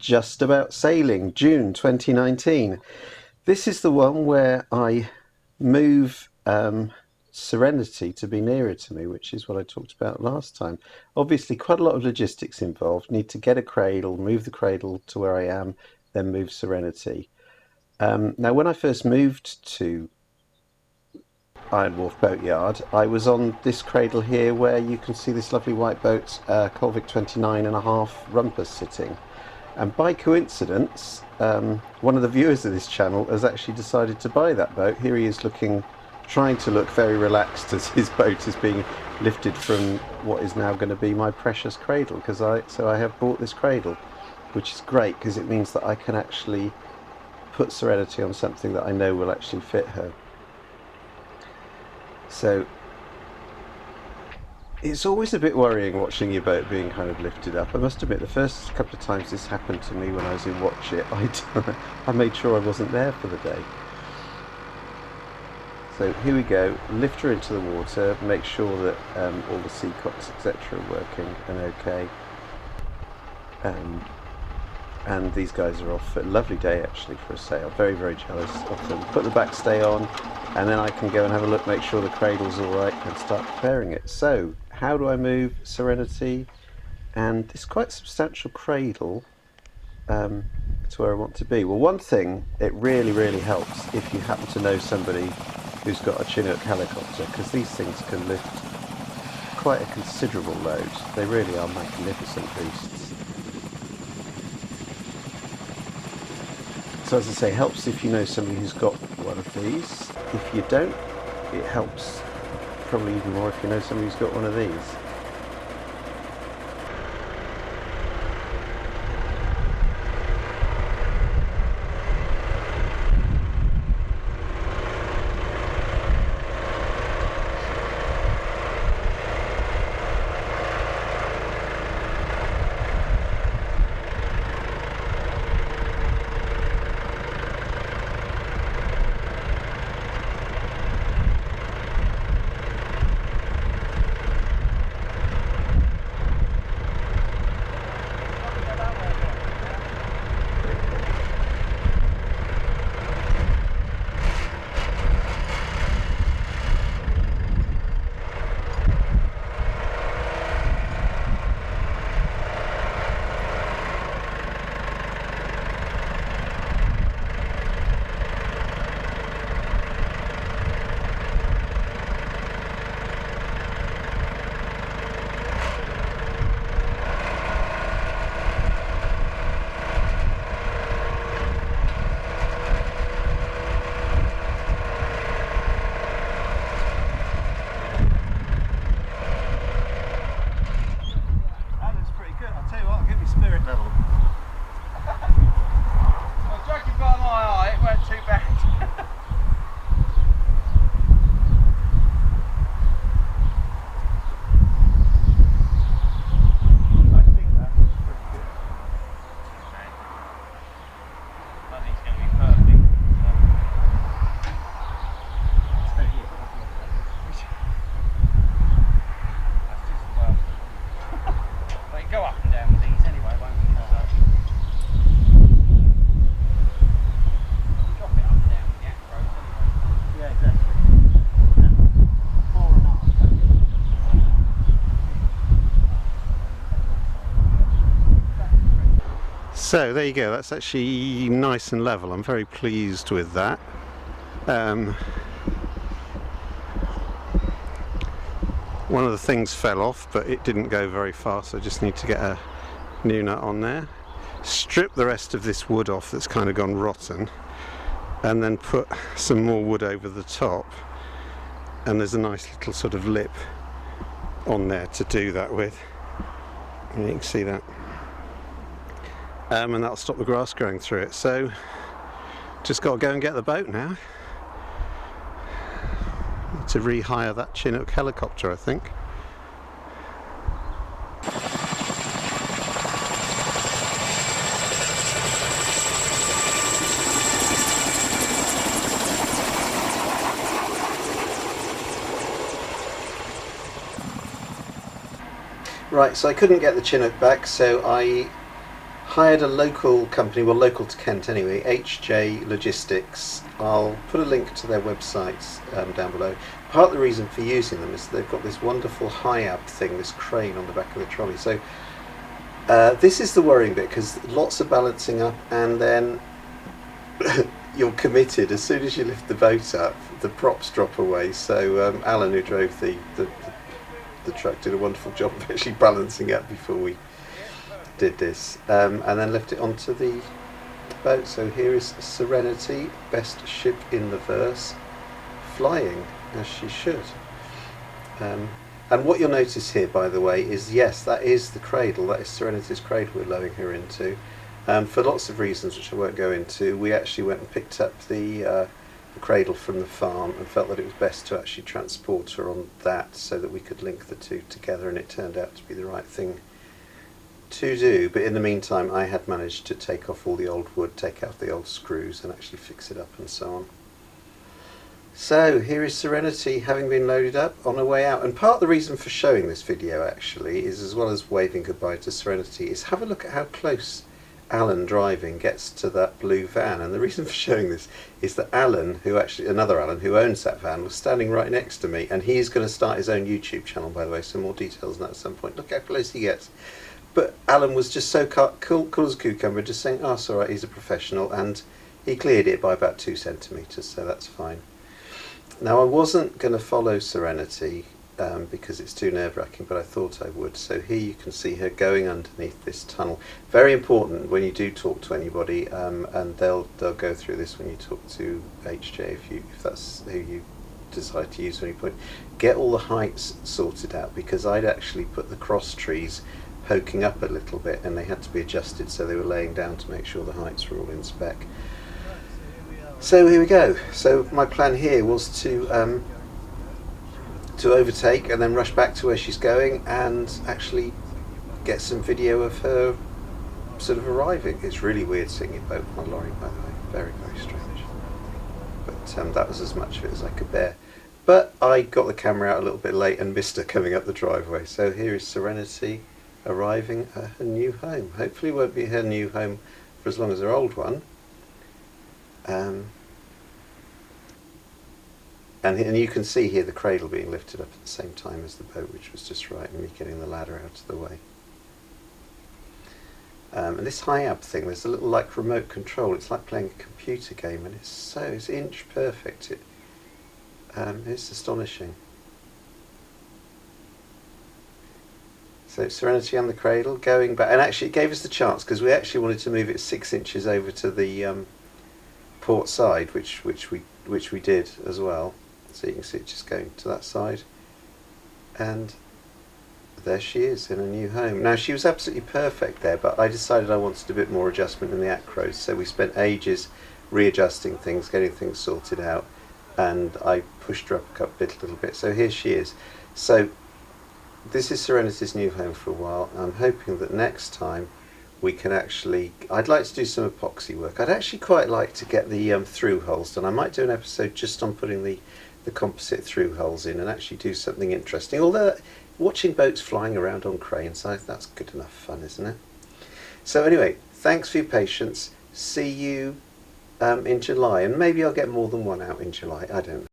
just about sailing, June 2019. This is the one where I move Serenity to be nearer to me, which is what I talked about last time. Obviously, quite a lot of logistics involved. Need to get a cradle, move the cradle to where I am, then move Serenity. Now, when I first moved to Iron Wharf Boatyard, I was on this cradle here where you can see this lovely white boat, Colvic 29.5 Rumpus sitting. And by coincidence, one of the viewers of this channel has actually decided to buy that boat. Here he is trying to look very relaxed as his boat is being lifted from what is now going to be my precious cradle. So I have bought this cradle, which is great because it means that I can actually put Serenity on something that I know will actually fit her. So it's always a bit worrying watching your boat being kind of lifted up. I must admit, the first couple of times this happened to me when I was in Watch It, I made sure I wasn't there for the day. So here we go, lift her into the water, make sure that all the seacocks etc. are working and okay. And these guys are off. A lovely day actually for a sail. Very, very jealous of them. Put the backstay on, and then I can go and have a look, make sure the cradle's all right, and start preparing it. So, how do I move Serenity and this quite substantial cradle to where I want to be? Well, one thing, it really, really helps if you happen to know somebody who's got a Chinook helicopter, because these things can lift quite a considerable load. They really are magnificent beasts. So as I say, helps if you know somebody who's got one of these. If you don't, it helps probably even more if you know somebody who's got one of these. So there you go, that's actually nice and level. I'm very pleased with that. One of the things fell off, but it didn't go very far, so I just need to get a new nut on there. Strip the rest of this wood off that's kind of gone rotten, and then put some more wood over the top. And there's a nice little sort of lip on there to do that with. You can see that. And that'll stop the grass growing through it. So just got to go and get the boat now. To rehire that Chinook helicopter, I think. Right, so I couldn't get the Chinook back, so I hired a local company, well, local to Kent anyway, HJ Logistics. I'll put a link to their websites down below. Part of the reason for using them is they've got this wonderful high-ab thing, this crane on the back of the trolley. So this is the worrying bit, because lots of balancing up, and then you're committed. As soon as you lift the boat up, the props drop away. So Alan, who drove the truck, did a wonderful job of actually balancing up before we did this, and then left it onto the boat. So here is Serenity, best ship in the verse, flying as she should. And what you'll notice here, by the way, is yes, that is the Cradle. That is Serenity's Cradle we're lowering her into. For lots of reasons which I won't go into, we actually went and picked up the Cradle from the farm and felt that it was best to actually transport her on that so that we could link the two together, and it turned out to be the right thing to do. But in the meantime, I had managed to take off all the old wood, take out the old screws, and actually fix it up and so on. So here is Serenity having been loaded up on her way out. And part of the reason for showing this video actually is, as well as waving goodbye to Serenity, is have a look at how close Alan driving gets to that blue van. And the reason for showing this is that Alan, another Alan who owns that van, was standing right next to me, and he is going to start his own YouTube channel, by the way, so more details on that at some point. Look how close he gets. But Alan was just so cool as a cucumber, just saying, oh, it's all right, he's a professional, and he cleared it by about 2 centimetres, so that's fine. Now, I wasn't going to follow Serenity because it's too nerve-wracking, but I thought I would. So here you can see her going underneath this tunnel. Very important when you do talk to anybody, and they'll go through this when you talk to HJ, if that's who you decide to use at any point. Get all the heights sorted out, because I'd actually put the cross trees poking up a little bit, and they had to be adjusted so they were laying down to make sure the heights were all in spec. So here we go. So my plan here was to overtake and then rush back to where she's going and actually get some video of her sort of arriving. It's really weird seeing a boat on a lorry, by the way. Very, very strange. But that was as much of it as I could bear. But I got the camera out a little bit late and missed her coming up the driveway. So here is Serenity arriving at her new home. Hopefully it won't be her new home for as long as her old one. And you can see here the Cradle being lifted up at the same time as the boat, which was just right, and me getting the ladder out of the way. And this high-ab thing, there's a little like remote control. It's like playing a computer game, and it's inch perfect. It's astonishing. So Serenity and the Cradle going back, and actually it gave us the chance, because we actually wanted to move it 6 inches over to the port side, which we did as well. So you can see it just going to that side, and there she is in a new home. Now, she was absolutely perfect there, but I decided I wanted a bit more adjustment in the acros, so we spent ages readjusting things, getting things sorted out, and I pushed her up a little bit. So here she is. So this is Serenity's new home for a while. I'm hoping that next time we can actually, I'd like to do some epoxy work. I'd actually quite like to get the through holes done. I might do an episode just on putting the composite through holes in and actually do something interesting. Although watching boats flying around on cranes, that's good enough fun, isn't it? So anyway, thanks for your patience. See you in July, and maybe I'll get more than one out in July. I don't know.